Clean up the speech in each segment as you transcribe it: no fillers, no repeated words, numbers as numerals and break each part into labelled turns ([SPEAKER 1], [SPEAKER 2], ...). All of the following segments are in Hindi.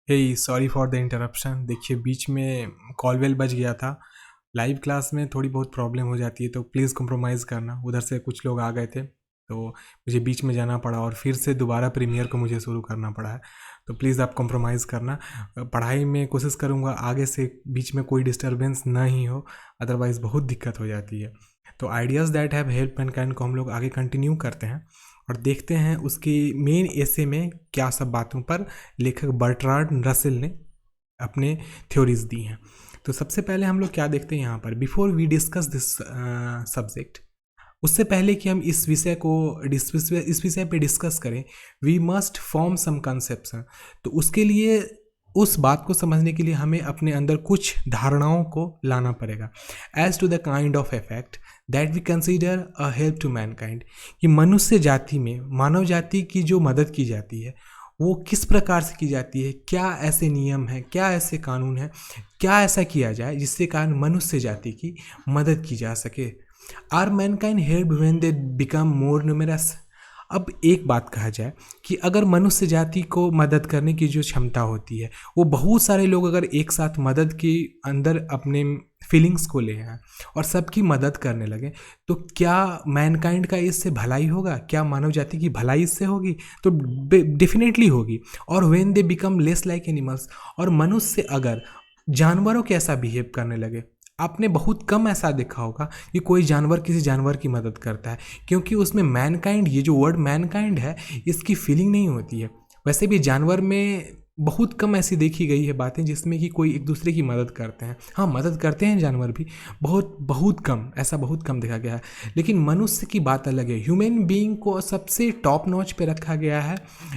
[SPEAKER 1] Hey sorry for the interruption. देखिए बीच में कॉल बेल बज गया था। लाइव क्लास में थोड़ी बहुत प्रॉब्लम हो जाती है तो प्लीज़ कॉम्प्रोमाइज़ करना। उधर से कुछ लोग आ गए थे तो मुझे बीच में जाना पड़ा और फिर से दोबारा प्रीमियर को मुझे शुरू करना पड़ा है। तो प्लीज़ आप कॉम्प्रोमाइज़ करना। पढ़ाई में कोशिश करूँगा आगे से बीच में कोई डिस्टरबेंस ना ही हो, अदरवाइज़ बहुत दिक्कत हो जाती है। तो ideas that have help Mankind को हम लोग आगे कंटिन्यू करते हैं और देखते हैं उसकी मेन एसे में क्या सब बातों पर लेखक बर्ट्रांड रसेल ने अपने थ्योरीज दी हैं। तो सबसे पहले हम लोग क्या देखते हैं यहाँ पर, before we discuss this subject, उससे पहले कि हम इस विषय को इस विषय पे डिस्कस करें, we must form some conception. तो उसके लिए उस बात को समझने के लिए हमें अपने अंदर कुछ धारणाओं को लाना पड़ेगा। As to the kind of effect that we consider a help to mankind, कि मनुष्य जाति में मानव जाति की जो मदद की जाती है वो किस प्रकार से की जाती है, क्या ऐसे नियम हैं, क्या ऐसे कानून हैं, क्या ऐसा किया जाए जिससे कारण मनुष्य जाति की मदद की जा सके। Are mankind help when they become more numerous. अब एक बात कहा जाए कि अगर मनुष्य जाति को मदद करने की जो क्षमता होती है, वो बहुत सारे लोग अगर एक साथ मदद के अंदर अपने फीलिंग्स को ले आए और सबकी मदद करने लगे, तो क्या मैनकाइंड का इससे भलाई होगा? क्या मानव जाति की भलाई इससे होगी? तो डेफिनेटली होगी। और when they become less like animals, और मनुष्य अगर जानवरों के ऐसा बिहेव करने लगे, आपने बहुत कम ऐसा देखा होगा कि कोई जानवर किसी जानवर की मदद करता है, क्योंकि उसमें मैनकाइंड, ये जो वर्ड मैनकाइंड है, इसकी फीलिंग नहीं होती है। वैसे भी जानवर में बहुत कम ऐसी देखी गई है बातें जिसमें कि कोई एक दूसरे की मदद करते हैं। हाँ, मदद करते हैं जानवर भी, बहुत बहुत कम, ऐसा बहुत कम देखा गया है। लेकिन मनुष्य की बात अलग है। ह्यूमन बीइंग को सबसे टॉप नॉच पे रखा गया है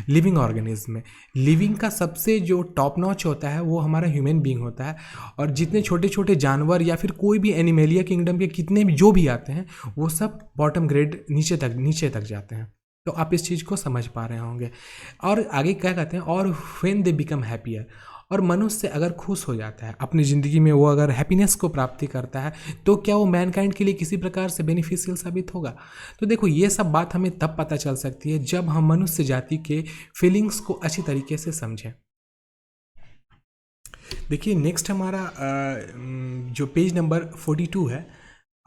[SPEAKER 1] लिविंग ऑर्गेनिज्म में। लिविंग का सबसे जो टॉप नॉच होता है वो हमारा ह्यूमन बीइंग होता है। और जितने छोटे छोटे जानवर या फिर कोई भी एनिमेलिया किंगडम के कितने भी जो भी आते हैं, वो सब बॉटम ग्रेड नीचे तक जाते हैं। तो आप इस चीज़ को समझ पा रहे होंगे। और आगे क्या कहते हैं, और व्हेन दे बिकम हैप्पियर, और मनुष्य अगर खुश हो जाता है अपनी ज़िंदगी में, वो अगर हैप्पीनेस को प्राप्ति करता है, तो क्या वो मैनकाइंड के लिए किसी प्रकार से बेनिफिशियल साबित होगा? तो देखो, ये सब बात हमें तब पता चल सकती है जब हम मनुष्य जाति के फीलिंग्स को अच्छी तरीके से समझें। देखिए नेक्स्ट हमारा जो पेज नंबर 42 है,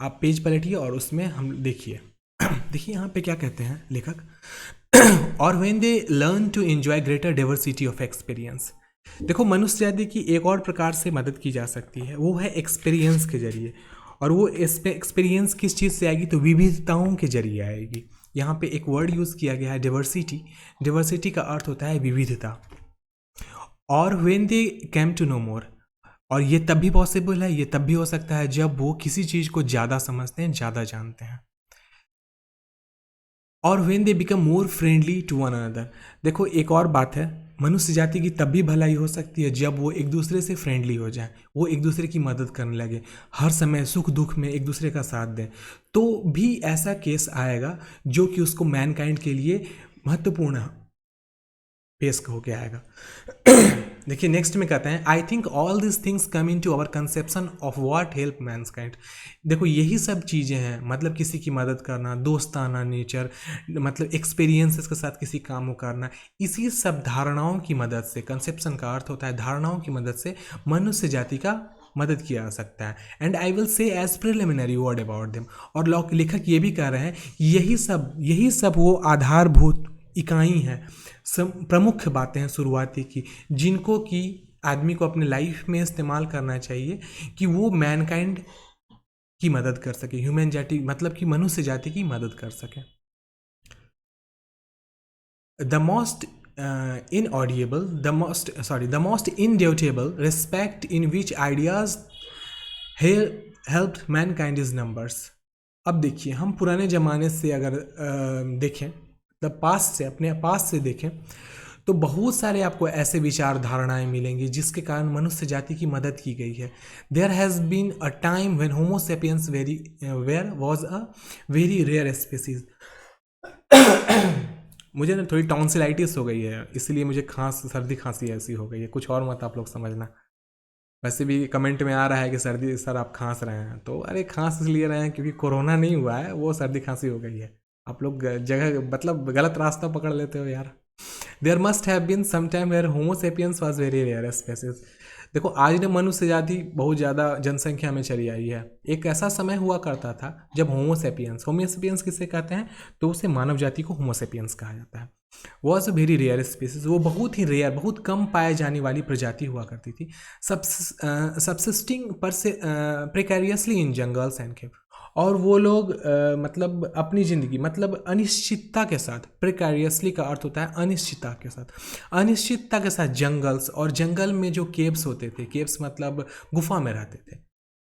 [SPEAKER 1] आप पेज पलटिए और उसमें हम देखिए देखिए यहाँ पे क्या कहते हैं लेखक और when they learn to enjoy greater diversity of experience. देखो, मनुष्य जाति की एक और प्रकार से मदद की जा सकती है, वो है एक्सपीरियंस के जरिए। और वो एक्सपीरियंस किस चीज़ से आएगी? तो विविधताओं के जरिए आएगी। यहाँ पे एक वर्ड यूज़ किया गया है, डाइवर्सिटी। डाइवर्सिटी का अर्थ होता है विविधता। और when they came to know more, और ये तब भी पॉसिबल है, ये तब भी हो सकता है जब वो किसी चीज़ को ज़्यादा समझते हैं, ज़्यादा जानते हैं। और when they become more friendly to one another. देखो, एक और बात है, मनुष्य जाति की तब भी भलाई हो सकती है जब वो एक दूसरे से फ्रेंडली हो जाए, वो एक दूसरे की मदद करने लगे, हर समय सुख दुख में एक दूसरे का साथ दें। तो भी ऐसा केस आएगा जो कि उसको मैनकाइंड के लिए महत्वपूर्ण पेश होके आएगा। देखिए नेक्स्ट में कहते हैं, I think all this things come into our conception of what help mankind. देखो, यही सब चीज़ें हैं, मतलब किसी की मदद करना, दोस्ताना नेचर, मतलब एक्सपीरियंसेस के साथ किसी काम को करना, इसी सब धारणाओं की मदद से, कंसेप्शन का अर्थ होता है धारणाओं की मदद से मनुष्य जाति का मदद किया जा सकता है। And I will say as preliminary word about them. और लेखक ये भी कह रहे हैं, यही सब वो आधारभूत इकाई हैं, प्रमुख बातें हैं शुरुआती की, जिनको कि आदमी को अपने लाइफ में इस्तेमाल करना चाहिए कि वो मैनकाइंड की मदद कर सके, ह्यूमन जाति मतलब कि मनुष्य जाति की मदद कर सके। The most the most indubitable respect in which ideas help mankind is numbers. अब देखिए, हम पुराने ज़माने से अगर देखें, द पास्ट से, अपने पास्ट से देखें, तो बहुत सारे आपको ऐसे विचार धारणाएं मिलेंगी जिसके कारण मनुष्य जाति की मदद की गई है। There has been a time when homo sapiens were was a very rare species. मुझे ना थोड़ी टॉन्सिलाइटिस हो गई है, इसलिए मुझे सर्दी खांसी ऐसी हो गई है, कुछ और मत आप लोग समझना। वैसे भी कमेंट में आ रहा है कि सर्दी सर आप खांस रहे हैं, तो अरे खांस इसलिए रहे हैं क्योंकि कोरोना नहीं हुआ है, वो सर्दी खांसी हो गई है। आप लोग जगह मतलब गलत रास्ता पकड़ लेते हो यार। There must have been some time where homo sapiens was very rare species. देखो आज ने मनुष्य जाति बहुत ज़्यादा जनसंख्या में चली आई है। एक ऐसा समय हुआ करता था जब होमोसेपियंस किसे कहते हैं, तो उसे मानव जाति को होमोसेपियंस कहा जाता है। Was a very rare species, वो बहुत ही रेयर, बहुत कम पाए जाने वाली प्रजाति हुआ करती थी। सबसिस्टिंग पर से प्रिकैरियसली इन जंगल्स एंड केव, और वो लोग मतलब अपनी ज़िंदगी मतलब अनिश्चितता के साथ, प्रिकैरियसली का अर्थ होता है अनिश्चितता के साथ, अनिश्चितता के साथ जंगल्स, और जंगल में जो केव्स होते थे, केव्स मतलब गुफा में रहते थे।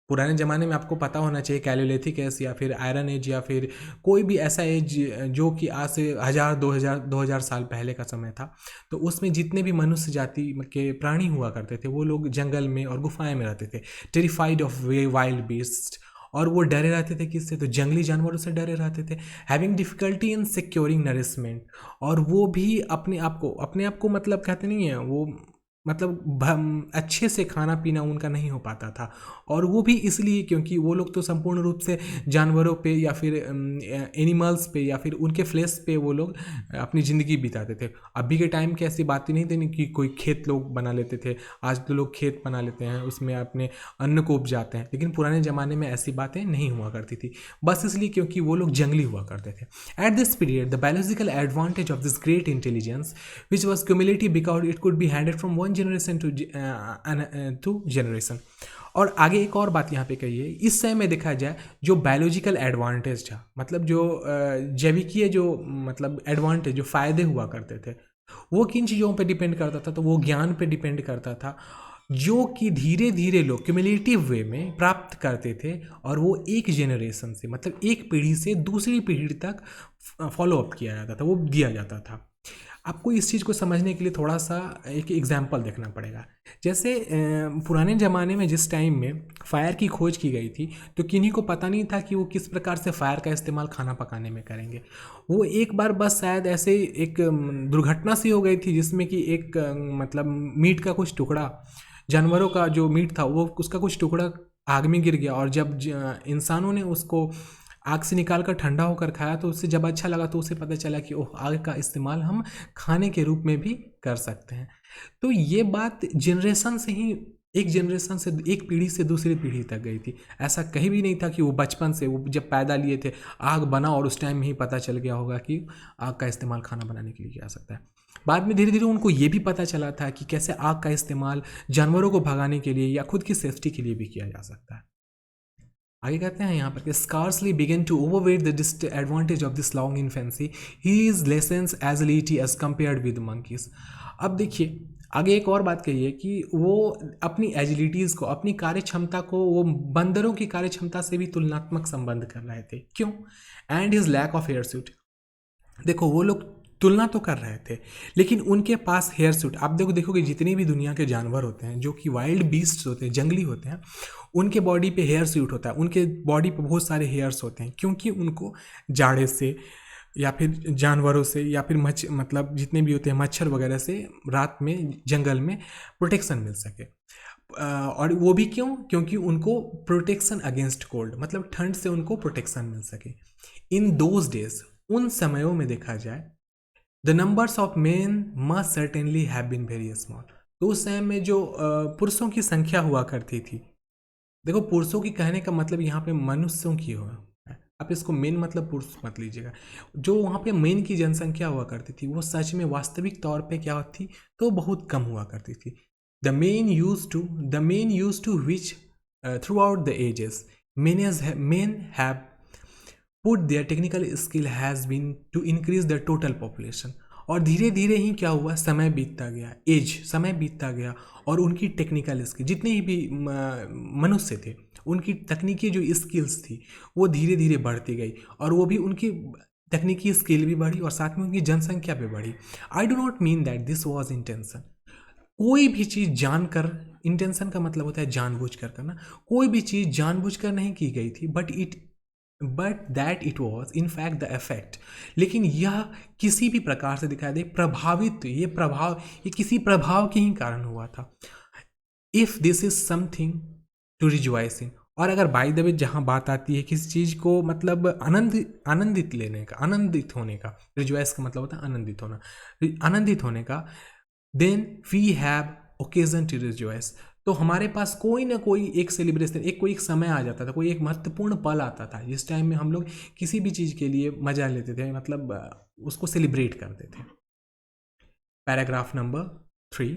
[SPEAKER 1] पुराने ज़माने में आपको पता होना चाहिए कैलोलिथिक एज या फिर आयरन एज या फिर कोई भी ऐसा एज जो कि आज से 1000 साल पहले का समय था। तो उसमें जितने भी मनुष्य जाति के प्राणी हुआ करते थे वो लोग जंगल में और गुफाएं में रहते थे, terrified of way wild beast, और वो डरे रहते थे किससे, तो जंगली जानवरों से डरे रहते थे। Having difficulty in securing nourishment, और वो भी अपने आप को मतलब कहते नहीं है वो मतलब अच्छे से खाना पीना उनका नहीं हो पाता था, और वो भी इसलिए क्योंकि वो लोग तो संपूर्ण रूप से जानवरों पे या फिर एनिमल्स पे या फिर उनके फ्लैश पे वो लोग अपनी ज़िंदगी बिताते थे। अभी के टाइम की ऐसी बात ही नहीं थी कि कोई खेत लोग बना लेते थे, आज तो लोग खेत बना लेते हैं, उसमें अपने अन्न को उपजाते हैं, लेकिन पुराने ज़माने में ऐसी बातें नहीं हुआ करती थी, बस इसलिए क्योंकि वो लोग जंगली हुआ करते थे। At this period the biological advantage of this great intelligence which was cumulative because it could be handed from one generation to generation. और आगे एक और बात यहाँ पे कही है, इस समय में देखा जाए जो बायोलॉजिकल एडवांटेज था, मतलब जो जैविकीय जो मतलब एडवांटेज जो फ़ायदे हुआ करते थे, वो किन चीज़ों पे डिपेंड करता था, तो वो ज्ञान पे डिपेंड करता था, जो कि धीरे धीरे लोग क्यूमुलेटिव वे में प्राप्त करते थे, और वो एक जेनरेशन से मतलब एक पीढ़ी से दूसरी पीढ़ी तक फॉलो अप किया जाता था, वो दिया जाता था। आपको इस चीज़ को समझने के लिए थोड़ा सा एक एग्जाम्पल देखना पड़ेगा। जैसे पुराने ज़माने में जिस टाइम में फ़ायर की खोज की गई थी, तो किन्हीं को पता नहीं था कि वो किस प्रकार से फ़ायर का इस्तेमाल खाना पकाने में करेंगे। वो एक बार बस शायद ऐसे एक दुर्घटना सी हो गई थी, जिसमें कि एक मतलब मीट का कुछ टुकड़ा, जानवरों का जो मीट था वो उसका कुछ टुकड़ा आग में गिर गया, और जब इंसानों ने उसको आग से निकाल कर ठंडा होकर खाया तो उससे जब अच्छा लगा, तो उसे पता चला कि ओह, आग का इस्तेमाल हम खाने के रूप में भी कर सकते हैं। तो ये बात जनरेशन से ही, एक जनरेशन से एक पीढ़ी से दूसरी पीढ़ी तक गई थी। ऐसा कहीं भी नहीं था कि वो बचपन से, वो जब पैदा लिए थे आग बना और उस टाइम में ही पता चल गया होगा कि आग का इस्तेमाल खाना बनाने के लिए किया जा सकता है। बाद में धीरे धीरे उनको ये भी पता चला था कि कैसे आग का इस्तेमाल जानवरों को भगाने के लिए या खुद की सेफ्टी के लिए भी किया जा सकता है। आगे कहते हैं यहाँ पर कि scarcely begin to overweight the disadvantage of this long infancy, he is lessens agility as compared with monkeys. अब देखिए आगे एक और बात कही है कि वो अपनी एजिलिटीज़ को, अपनी कार्य क्षमता को वो बंदरों की कार्य क्षमता से भी तुलनात्मक संबंध कर रहे थे। क्यों? And his lack of hair suit. देखो वो लोग तुलना तो कर रहे थे, लेकिन उनके पास हेयर सूट, आप देखोगे जितनी भी दुनिया के जानवर होते हैं जो कि वाइल्ड बीस्ट्स होते हैं, जंगली होते हैं, उनके बॉडी पे हेयर सूट होता है, उनके बॉडी पे बहुत सारे हेयर्स होते हैं, क्योंकि उनको जाड़े से या फिर जानवरों से या फिर मतलब जितने भी होते हैं मच्छर वगैरह से रात में जंगल में प्रोटेक्शन मिल सके। और वो भी क्यों? क्योंकि उनको प्रोटेक्शन अगेंस्ट कोल्ड, मतलब ठंड से उनको प्रोटेक्शन मिल सके। इन दोज डेज, उन समयों में देखा जाए, the numbers of men must certainly have been very small. तो उस समय में जो पुरुषों की संख्या हुआ करती थी, देखो पुरुषों की कहने का मतलब यहाँ पे मनुष्यों की हो, आप इसको मेन मतलब पुरुष मत लीजिएगा। जो वहाँ पे मेन की जनसंख्या हुआ करती थी वो सच में वास्तविक तौर पे क्या थी, तो बहुत कम हुआ करती थी। The men use to which throughout the ages men have put their technical skill has been to increase the total population। और धीरे धीरे ही क्या हुआ, समय बीतता गया, समय बीतता गया, और उनकी टेक्निकल स्किल, जितने भी मनुष्य थे उनकी तकनीकी जो स्किल्स थी वो धीरे धीरे बढ़ती गई, और वो भी उनकी तकनीकी स्किल भी बढ़ी और साथ में उनकी जनसंख्या भी बढ़ी। I do not mean that this was intention. कोई भी चीज़ जानकर, इंटेंशन का मतलब होता है जानबूझ कर करना, कोई भी चीज़ जानबूझकर नहीं की गई थी, but that it was in fact the effect. लेकिन यह किसी भी प्रकार से दिखाई दे प्रभावित, ये किसी प्रभाव के ही कारण हुआ था। If this is something to rejoice in, और अगर बाय द वे जहाँ बात आती है किसी चीज़ को मतलब आनंदित लेने का, आनंदित होने का, रिजॉइस का मतलब होता है आनंदित होना, आनंदित होने का, then we have occasion to rejoice. तो हमारे पास कोई ना कोई एक सेलिब्रेशन, कोई एक समय आ जाता था, कोई एक महत्वपूर्ण पल आता था जिस टाइम में हम लोग किसी भी चीज़ के लिए मजा लेते थे, मतलब उसको सेलिब्रेट करते थे। Paragraph number 3,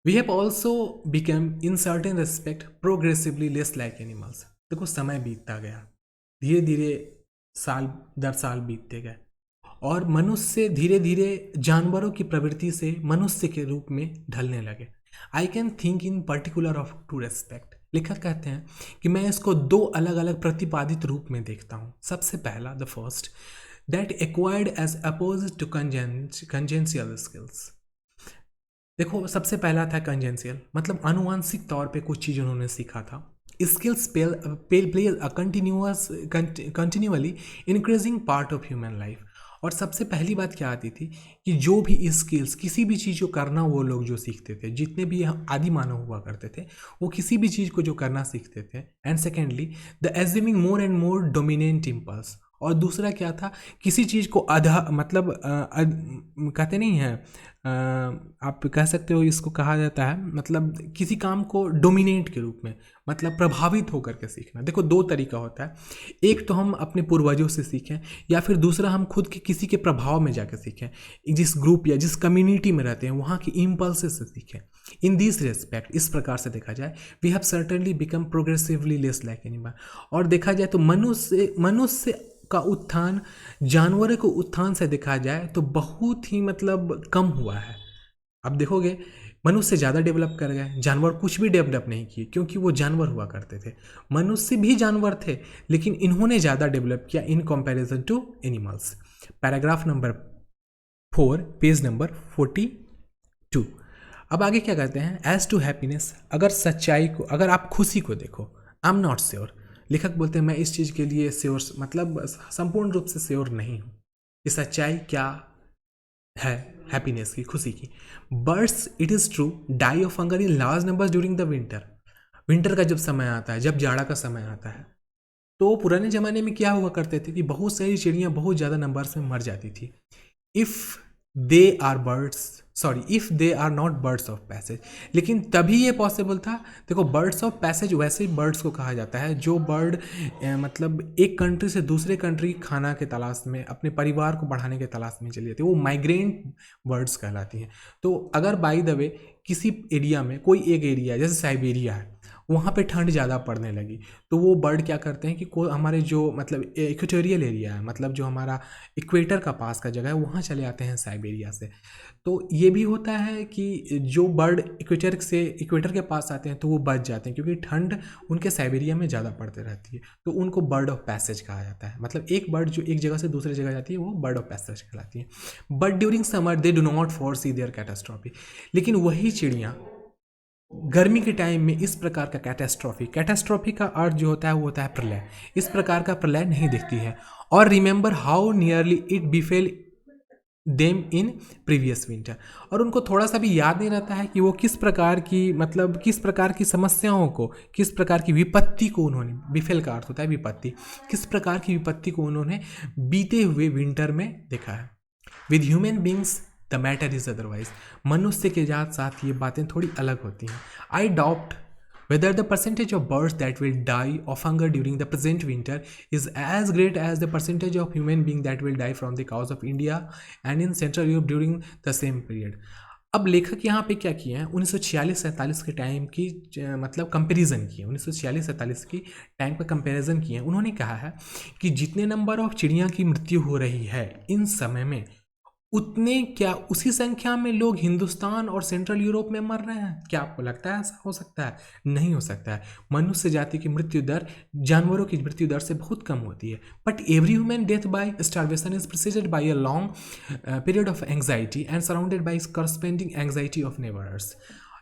[SPEAKER 1] we have also become in certain respect progressively less like animals. देखो समय बीतता गया, धीरे धीरे साल दर साल बीतते गए और मनुष्य धीरे धीरे जानवरों की प्रवृत्ति से मनुष्य के रूप में ढलने लगे। I can think in particular of two respect. लेखक कहते हैं कि मैं इसको दो अलग अलग प्रतिपादित रूप में देखता हूँ। सबसे पहला, the first, that acquired as oppose to congenital skills. देखो सबसे पहला था कंजेंशियल, मतलब अनुवांशिक तौर पे कुछ चीज़ उन्होंने सीखा था। Skills play a continually increasing part of human life. और सबसे पहली बात क्या आती थी कि जो भी स्किल्स, किसी भी चीज़ को करना वो लोग जो सीखते थे, जितने भी आदि मानव हुआ करते थे, वो किसी भी चीज़ को जो करना सीखते थे। And secondly, the assuming more and more dominant impulse. और दूसरा क्या था, किसी चीज़ को आधा मतलब कहते नहीं है, आप कह सकते हो इसको कहा जाता है, मतलब किसी काम को डोमिनेट के रूप में, मतलब प्रभावित होकर के सीखना। देखो दो तरीका होता है, एक तो हम अपने पूर्वजों से सीखें, या फिर दूसरा हम खुद के किसी के प्रभाव में जाकर सीखें, जिस ग्रुप या जिस कम्युनिटी में रहते हैं वहाँ की इम्पल्स से सीखें। इन दिस रेस्पेक्ट, इस प्रकार से देखा जाए, we have certainly become progressively less like animal. और देखा जाए तो मनुष्य का उत्थान जानवरों के उत्थान से देखा जाए तो बहुत ही मतलब कम हुआ है। अब देखोगे मनुष्य ज़्यादा डेवलप कर गए, जानवर कुछ भी डेवलप नहीं किए, क्योंकि वो जानवर हुआ करते थे। मनुष्य भी जानवर थे, लेकिन इन्होंने ज़्यादा डेवलप किया in comparison to animals. Paragraph number 4, page number 42। अब आगे क्या कहते हैं, एज टू हैप्पीनेस, अगर सच्चाई को, अगर आप खुशी को देखो, आई एम नॉट श्योर। लेखक बोलते हैं मैं इस चीज़ के लिए श्योर, मतलब संपूर्ण रूप से श्योर नहीं हूँ कि सच्चाई क्या है हैप्पीनेस की, खुशी की। Birds, it is true, die of hunger in large numbers during the winter. Winter का जब समय आता है, जब जाड़ा का समय आता है, तो पुराने ज़माने में क्या हुआ करते थे कि बहुत सारी चिड़ियाँ बहुत ज़्यादा नंबर्स में मर जाती थी। If they are birds, sorry, if they are not birds of passage. लेकिन तभी ये पॉसिबल था। देखो बर्ड्स ऑफ पैसेज वैसे ही बर्ड्स को कहा जाता है जो बर्ड मतलब एक कंट्री से दूसरे कंट्री खाना के तलाश में, अपने परिवार को बढ़ाने के तलाश में चली जाती है, वो माइग्रेंट बर्ड्स कहलाती हैं। तो अगर बाय द वे किसी एरिया में, कोई एक एरिया जैसे साइबेरिया है, वहाँ पे ठंड ज़्यादा पड़ने लगी, तो वो बर्ड क्या करते हैं कि हमारे जो मतलब इक्वेटोरियल एरिया है, मतलब जो हमारा इक्वेटर का पास का जगह है, वहाँ चले आते हैं साइबेरिया से। तो ये भी होता है कि जो बर्ड इक्वेटर के पास आते हैं तो वो बच जाते हैं, क्योंकि ठंड उनके साइबेरिया में ज़्यादा पड़ती रहती है, तो उनको बर्ड ऑफ पैसेज कहा जाता है। मतलब एक बर्ड जो एक जगह से दूसरी जगह जाती है वो बर्ड ऑफ पैसेज कहलाती है। But during summer they do not foresee their catastrophe. लेकिन वही चिड़ियाँ गर्मी के टाइम में इस प्रकार का कैटास्ट्रॉफी का अर्थ जो होता है वो होता है प्रलय। इस प्रकार का प्रलय नहीं दिखती है। और remember how nearly it befell them in previous winter. और उनको थोड़ा सा भी याद नहीं रहता है कि वो किस प्रकार की, मतलब किस प्रकार की समस्याओं को, किस प्रकार की विपत्ति को उन्होंने, बिफेल का अर्थ होता है विपत्ति, किस प्रकार की विपत्ति को उन्होंने बीते हुए विंटर में देखा है। With human beings the matter is otherwise. मनुष्य के साथ ये बातें थोड़ी अलग होती हैं। I doubt whether the percentage of birds that will die of hunger during the present winter is as great as the percentage of human beings that will die from the cause of India and in Central Europe during the same period। अब लेखक यहाँ पे क्या किए हैं, 1946-47 के टाइम की मतलब कंपैरिजन किए, 1946-47 की टाइम का कंपैरिजन किए। उन्होंने कहा है कि जितने नंबर ऑफ चिड़िया की मृत्यु हो रही है इन समय में, उतने क्या उसी संख्या में लोग हिंदुस्तान और सेंट्रल यूरोप में मर रहे हैं। क्या आपको लगता है ऐसा हो सकता है? नहीं हो सकता है। मनुष्य जाति की मृत्यु दर जानवरों की मृत्यु दर से बहुत कम होती है। But every human death by starvation is preceded by a long period of anxiety and surrounded by corresponding anxiety of neighbours.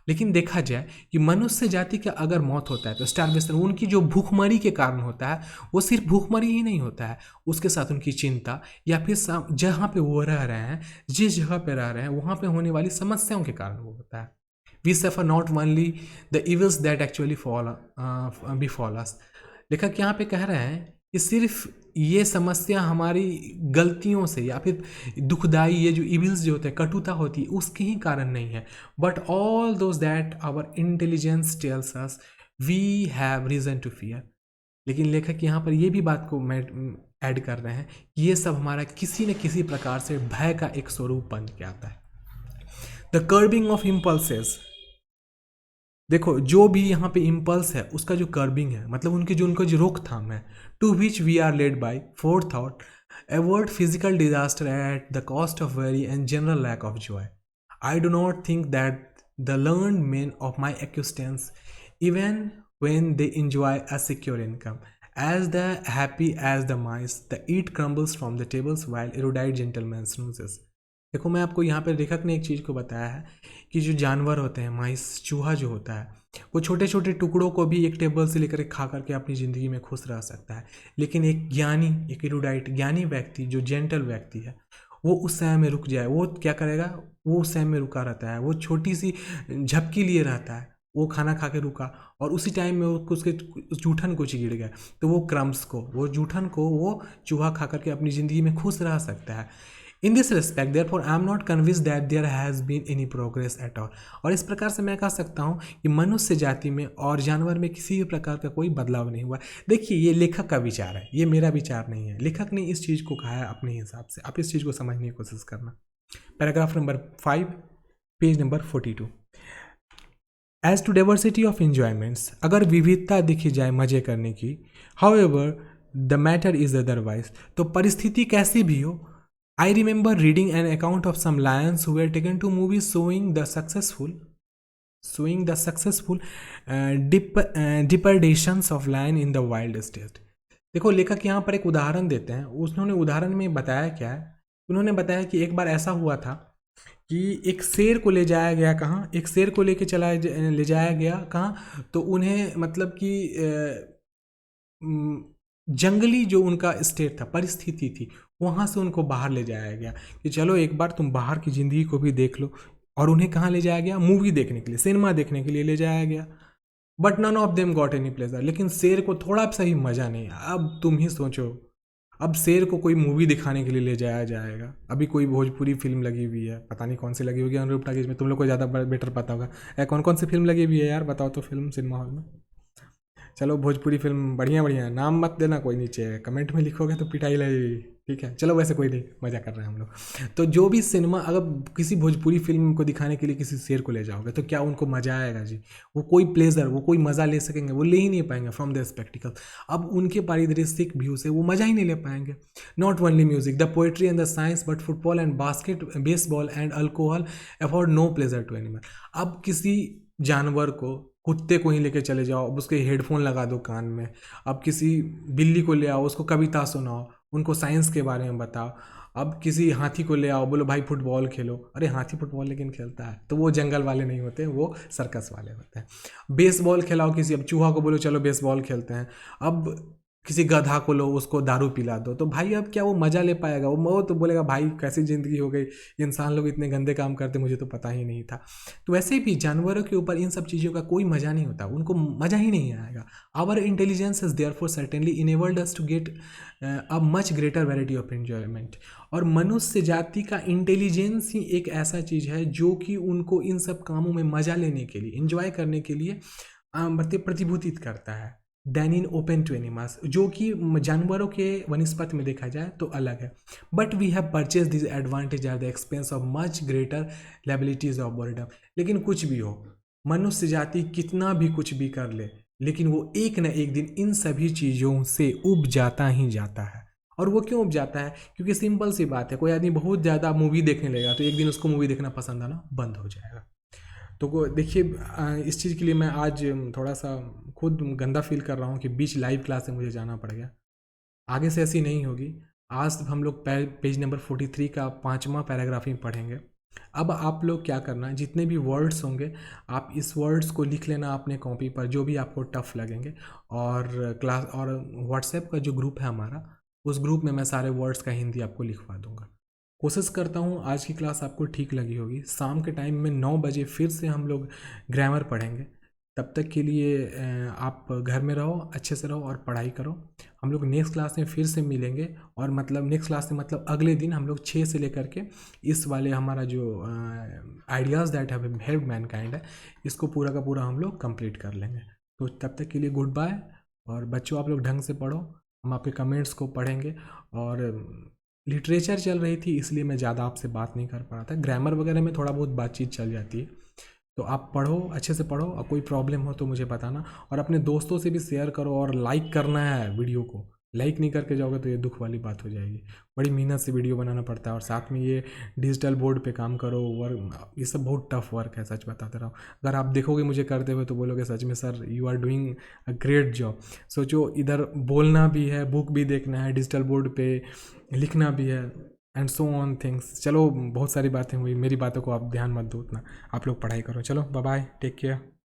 [SPEAKER 1] लेकिन देखा जाए कि मनुष्य जाति का अगर मौत होता है तो स्टारवेशन, उनकी जो भूखमरी के कारण होता है, वो सिर्फ भूखमरी ही नहीं होता है, उसके साथ उनकी चिंता, या फिर जहाँ पे वो रह रहे हैं, जिस जगह पे रह रहे हैं, वहाँ पे होने वाली समस्याओं के कारण वो होता है। We suffer not only the evils that actually befall us, लेखक यहाँ पे कह रहे हैं कि सिर्फ ये समस्या हमारी गलतियों से या फिर दुखदाई ये जो इविल्स जो होते हैं, कटुता होती है, उसके ही कारण नहीं है, but all those that our intelligence tells us we have reason to fear. लेकिन लेखक यहाँ पर ये भी बात को ऐड कर रहे हैं कि ये सब हमारा किसी न किसी प्रकार से भय का एक स्वरूप बन के आता है। द कर्बिंग ऑफ इम्पल्सेस, देखो जो भी यहाँ पे इम्पल्स है उसका जो कर्बिंग है, मतलब उनका जो रोकथाम है, to which we are led by forethought, avoid physical disaster at the cost of very and general lack of joy. I do not think that the learned men of my acquaintance even when they enjoy a secure income, as the happy as the mice, the eat crumbles from the tables while erudite gentlemen snoozes। देखो मैं आपको यहाँ पे लेखक ने एक चीज़ को बताया है कि जो जानवर होते हैं, माइस, चूहा जो होता है, वो छोटे छोटे टुकड़ों को भी एक टेबल से लेकर खा करके अपनी ज़िंदगी में खुश रह सकता है, लेकिन एक ज्ञानी, एक इरुडाइट ज्ञानी व्यक्ति, जो जेंटल व्यक्ति है, वो उस समय में रुक जाए। वो क्या करेगा? वो उस समय में रुका रहता है, वो छोटी सी झपकी लिए रहता है, वो खाना खा के रुका और उसी टाइम में उसके जूठन कुछ गिर गया, तो वो क्रम्स को, वो जूठन को वो चूहा खा करके अपनी ज़िंदगी में खुश रह सकता है। In this respect therefore I am not convinced that there has been any progress at all. और इस प्रकार से मैं कह सकता हूँ कि मनुष्य जाति में और जानवर में किसी भी प्रकार का कोई बदलाव नहीं हुआ। देखिए ये लेखक का विचार है, ये मेरा विचार नहीं है। लेखक ने इस चीज़ को कहा है अपने हिसाब से, आप इस चीज़ को समझने की कोशिश करना। Paragraph number 5, page number 42। As to diversity of enjoyments, अगर विविधता देखी जाए मज़े करने की, however the matter is otherwise, तो परिस्थिति कैसी भी हो। I remember reading an account of some lions who were taken to movie showing the successful depredations of lion in the wild state। देखो लेखक यहाँ पर एक उदाहरण देते हैं। उन्होंने उदाहरण में बताया क्या है, उन्होंने बताया कि एक बार ऐसा हुआ था कि एक शेर को ले जाया गया, कहाँ, एक शेर को लेके ले जाया गया कहाँ, तो उन्हें मतलब कि जंगली जो उनका स्टेट था, परिस्थिति थी, वहाँ से उनको बाहर ले जाया गया कि चलो एक बार तुम बाहर की ज़िंदगी को भी देख लो। और उन्हें कहाँ ले जाया गया? मूवी देखने के लिए, सिनेमा देखने के लिए ले जाया गया। But none of them got any pleasure, लेकिन शेर को थोड़ा सा ही मज़ा नहीं। अब तुम ही सोचो, अब शेर को कोई मूवी दिखाने के लिए ले जाया जाएगा। अभी कोई भोजपुरी फिल्म लगी हुई है, पता नहीं कौन सी लगी होगी अनुरूप टाकीज में, तुम लोग को ज़्यादा बेटर पता होगा। कौन कौन सी फिल्म लगी हुई है यार, बताओ तो फिल्म सिनेमा हॉल में। चलो भोजपुरी फिल्म बढ़िया बढ़िया, नाम मत देना कोई, नीचे कमेंट में लिखोगे तो पिटाई लगेगी, ठीक है। चलो वैसे कोई नहीं, मज़ा कर रहे हैं हम लोग। तो जो भी सिनेमा, अगर किसी भोजपुरी फिल्म को दिखाने के लिए किसी शेर को ले जाओगे तो क्या उनको मज़ा आएगा जी? वो कोई प्लेजर, वो कोई मज़ा ले सकेंगे? वो ले ही नहीं पाएंगे फ्रॉम द स्पेक्टिकल। अब उनके पारिदृश्यिक व्यू से वो मज़ा ही नहीं ले पाएंगे। Not only music, the poetry and the science, but football and baseball and alcohol afford no pleasure to animal. अब किसी जानवर को, कुत्ते को ही लेके चले जाओ, अब उसके हेडफोन लगा दो कान में। अब किसी बिल्ली को ले आओ, उसको कविता सुनाओ, उनको साइंस के बारे में बताओ। अब किसी हाथी को ले आओ, बोलो भाई फुटबॉल खेलो। अरे हाथी फुटबॉल लेकिन खेलता है, तो वो जंगल वाले नहीं होते, वो सर्कस वाले होते हैं। बेसबॉल खिलाओ किसी, अब चूहा को बोलो चलो बेसबॉल खेलते हैं। अब किसी गधा को लो, उसको दारू पिला दो, तो भाई अब क्या वो मज़ा ले पाएगा? वो तो बोलेगा भाई कैसी ज़िंदगी हो गई, इंसान लोग इतने गंदे काम करते, मुझे तो पता ही नहीं था। तो वैसे भी जानवरों के ऊपर इन सब चीज़ों का कोई मज़ा नहीं होता, उनको मज़ा ही नहीं आएगा। Our intelligence is therefore certainly enabled us to get a much greater variety of enjoyment. और मनुष्य जाति का इंटेलिजेंस ही एक ऐसा चीज़ है जो कि उनको इन सब कामों में मज़ा लेने के लिए, इंजॉय करने के लिए प्रतिभूतित करता है then in open to animals, जो कि जानवरों के वनस्पति में देखा जाए तो अलग है। But we have purchase this advantage at the expense of much greater liabilities of boredom. लेकिन कुछ भी हो, मनुष्य जाति कितना भी कुछ भी कर ले, लेकिन वो एक न एक दिन इन सभी चीज़ों से उब जाता ही जाता है। और वो क्यों उब जाता है? क्योंकि सिंपल सी बात है, कोई आदमी बहुत ज़्यादा मूवी देखने लगेगा तो एक दिन उसको मूवी देखना पसंद आना बंद हो जाएगा। तो देखिए इस चीज़ के लिए मैं आज थोड़ा सा खुद गंदा फील कर रहा हूँ कि बीच लाइव क्लास से मुझे जाना पड़ गया। आगे से ऐसी नहीं होगी। आज हम लोग पेज नंबर 43 का 5वां पैराग्राफ ही पढ़ेंगे। अब आप लोग क्या करना, जितने भी वर्ड्स होंगे आप इस वर्ड्स को लिख लेना अपने कॉपी पर, जो भी आपको टफ लगेंगे। और क्लास और व्हाट्सएप का जो ग्रुप है हमारा, उस ग्रुप में मैं सारे वर्ड्स का हिंदी आपको लिखवा दूंगा। कोशिश करता हूँ आज की क्लास आपको ठीक लगी होगी। शाम के टाइम में 9 बजे फिर से हम लोग ग्रामर पढ़ेंगे। तब तक के लिए आप घर में रहो, अच्छे से रहो और पढ़ाई करो। हम लोग नेक्स्ट क्लास में फिर से मिलेंगे, और मतलब नेक्स्ट क्लास में मतलब अगले दिन हम लोग 6 से लेकर के इस वाले हमारा जो ideas that have helped Mankind है, इसको पूरा का पूरा हम लोग कंप्लीट कर लेंगे। तो तब तक के लिए गुड बाय। और बच्चों आप लोग ढंग से पढ़ो, हम आपके कमेंट्स को पढ़ेंगे। और लिटरेचर चल रही थी इसलिए मैं ज़्यादा आपसे बात नहीं कर पा रहा था, ग्रामर वगैरह में थोड़ा बहुत बातचीत चल जाती है। तो आप पढ़ो, अच्छे से पढ़ो, और कोई प्रॉब्लम हो तो मुझे बताना, और अपने दोस्तों से भी शेयर करो, और लाइक करना है वीडियो को। लाइक नहीं करके जाओगे तो ये दुख वाली बात हो जाएगी। बड़ी मेहनत से वीडियो बनाना पड़ता है, और साथ में ये डिजिटल बोर्ड पे काम करो, वर्क, ये सब बहुत टफ वर्क है, सच बताते रहो। अगर आप देखोगे मुझे करते हुए तो बोलोगे सच में sir you are doing a great job. सोचो, इधर बोलना भी है, बुक भी देखना है, डिजिटल बोर्ड पे लिखना भी है, एंड सो ऑन थिंग्स। चलो बहुत सारी बातें हुई, मेरी बातों को आप ध्यान मत दो उतना, आप लोग पढ़ाई करो। चलो बाय बाय, टेक केयर।